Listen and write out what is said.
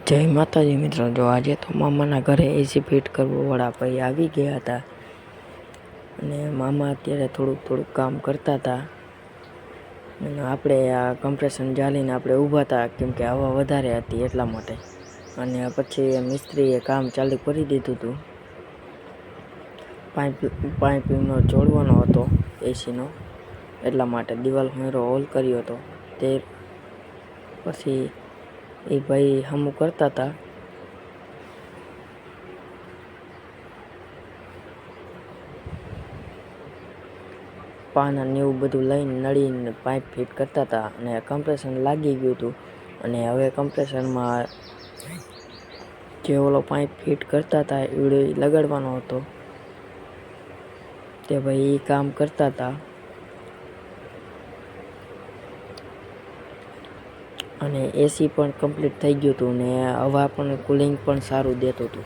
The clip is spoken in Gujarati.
જય માતાજી મિત્રો, જો આજે તો મામાના ઘરે એસી ફિટ કરવાવાળા ભાઈ આવી ગયા હતા અને મામા અત્યારે થોડુંક કામ કરતા હતા અને આપણે આ કમ્પ્રેશન જાલીને આપણે ઊભા હતા કેમ કે હવા વધારે હતી એટલા માટે. અને પછી મિસ્ત્રીએ કામ ચાલુ કરી દીધું હતું. પાઇપનો જોડવાનો હતો એસીનો, એટલા માટે દિવાલ મેરો હોલ કર્યો હતો. તે પછી એ ભાઈ હમું કરતા હતા. પાના ને એવું બધું લઈને નળીને પાઇપ ફિટ કરતા હતા અને કમ્પ્રેશન લાગી ગયું હતું. અને હવે કમ્પ્રેશરમાં જે ઓલો પાઇપ ફિટ કરતા હતા એવડે લગાડવાનો હતો. તે ભાઈ એ કામ કરતા હતા અને એસી પણ કમ્પ્લીટ થઈ ગયું હતું ને હવા પણ કુલિંગ પણ સારું દેતું હતું.